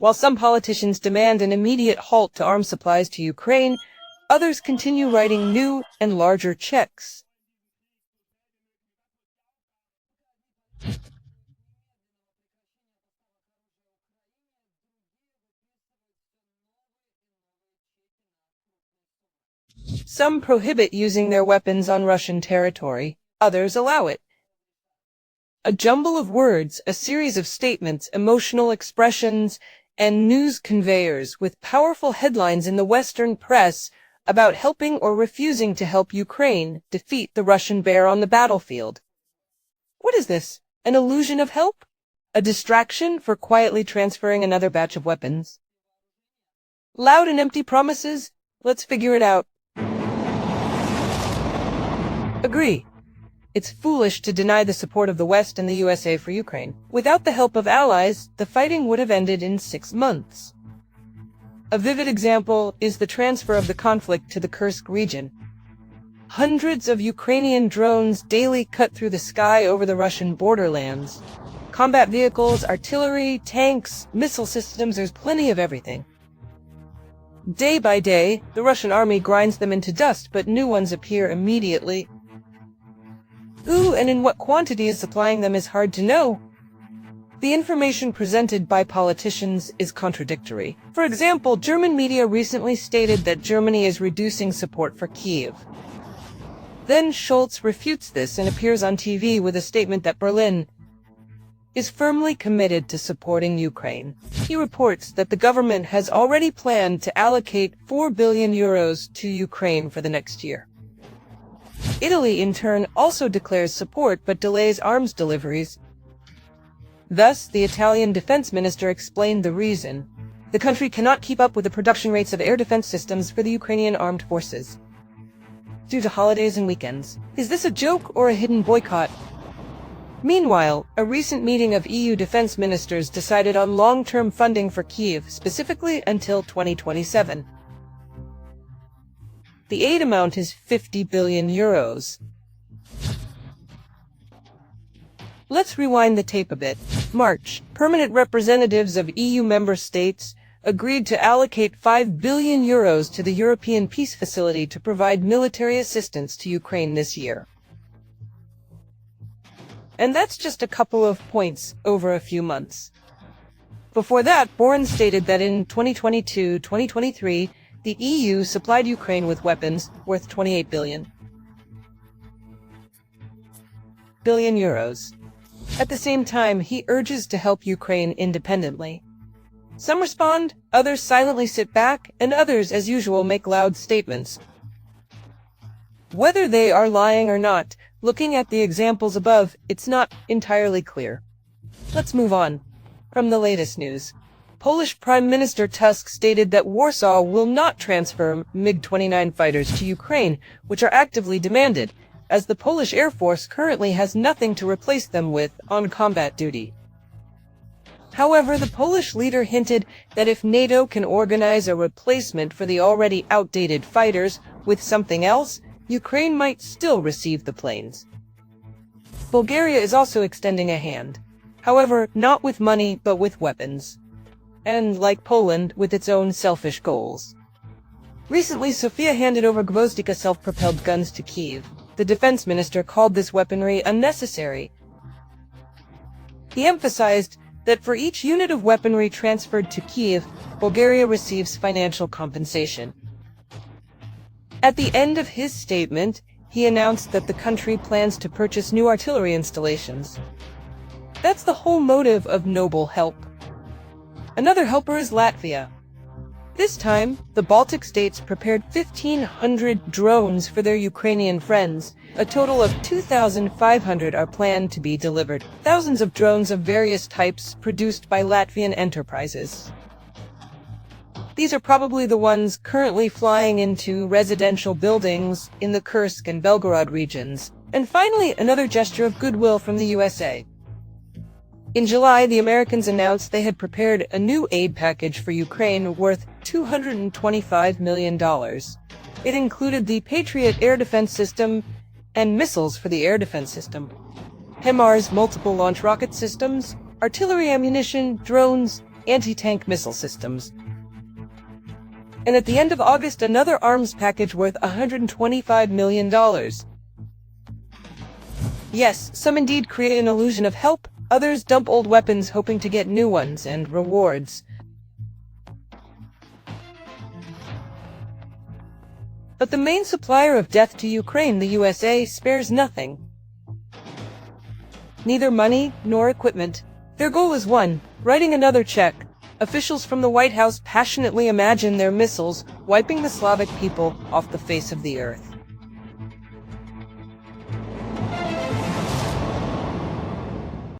While some politicians demand an immediate halt to arms supplies to Ukraine, others continue writing new and larger checks. Some prohibit using their weapons on Russian territory, others allow it. A jumble of words, a series of statements, emotional expressions, and news conveyors with powerful headlines in the Western press about helping or refusing to help Ukraine defeat the Russian bear on the battlefield. What is this? An illusion of help? A distraction for quietly transferring another batch of weapons? Loud and empty promises? Let's figure it out. Agree. It's foolish to deny the support of the West and the USA for Ukraine. Without the help of allies, the fighting would have ended in 6 months. A vivid example is the transfer of the conflict to the Kursk region. Hundreds of Ukrainian drones daily cut through the sky over the Russian borderlands. Combat vehicles, artillery, tanks, missile systems, there's plenty of everything. Day by day, the Russian army grinds them into dust, but new ones appear immediately. Who and in what quantity is supplying them is hard to know. The information presented by politicians is contradictory. For example, German media recently stated that Germany is reducing support for Kyiv. Then Scholz refutes this and appears on TV with a statement that Berlin is firmly committed to supporting Ukraine. He reports that the government has already planned to allocate 4 billion euros to Ukraine for the next year. Italy, in turn, also declares support but delays arms deliveries. Thus, the Italian defense minister explained the reason. The country cannot keep up with the production rates of air defense systems for the Ukrainian armed forces due to holidays and weekends. Is this a joke or a hidden boycott? Meanwhile, a recent meeting of EU defense ministers decided on long-term funding for Kyiv, specifically until 2027. The aid amount is 50 billion euros. Let's rewind the tape a bit. March, permanent representatives of EU member states agreed to allocate 5 billion euros to the European Peace Facility to provide military assistance to Ukraine this year. And that's just a couple of points over a few months. Before that, Boren stated that in 2022-2023, the EU supplied Ukraine with weapons worth 28 billion euros. At the same time, he urges to help Ukraine independently. Some respond, others silently sit back, and others, as usual, make loud statements. Whether they are lying or not, looking at the examples above, it's not entirely clear. Let's move on. From the latest news. Polish Prime Minister Tusk stated that Warsaw will not transfer MiG-29 fighters to Ukraine, which are actively demanded, as the Polish Air Force currently has nothing to replace them with on combat duty. However, the Polish leader hinted that if NATO can organize a replacement for the already outdated fighters with something else, Ukraine might still receive the planes. Bulgaria is also extending a hand. However, not with money, but with weapons. And, like Poland, with its own selfish goals. Recently, Sofia handed over Gvozdika self-propelled guns to Kyiv. The defense minister called this weaponry unnecessary. He emphasized that for each unit of weaponry transferred to Kyiv, Bulgaria receives financial compensation. At the end of his statement, he announced that the country plans to purchase new artillery installations. That's the whole motive of noble help. Another helper is Latvia. This time, the Baltic states prepared 1,500 drones for their Ukrainian friends. A total of 2,500 are planned to be delivered. Thousands of drones of various types produced by Latvian enterprises. These are probably the ones currently flying into residential buildings in the Kursk and Belgorod regions. And finally, another gesture of goodwill from the USA. In July, the Americans announced they had prepared a new aid package for Ukraine worth $225 million. It included the Patriot air defense system and missiles for the air defense system, HIMARS multiple launch rocket systems, artillery ammunition, drones, anti-tank missile systems. And at the end of August, another arms package worth $125 million. Yes, some indeed create an illusion of help, others dump old weapons hoping to get new ones and rewards. But the main supplier of death to Ukraine, the USA, spares nothing. Neither money nor equipment. Their goal is one: writing another check. Officials from the White House passionately imagine their missiles wiping the Slavic people off the face of the earth.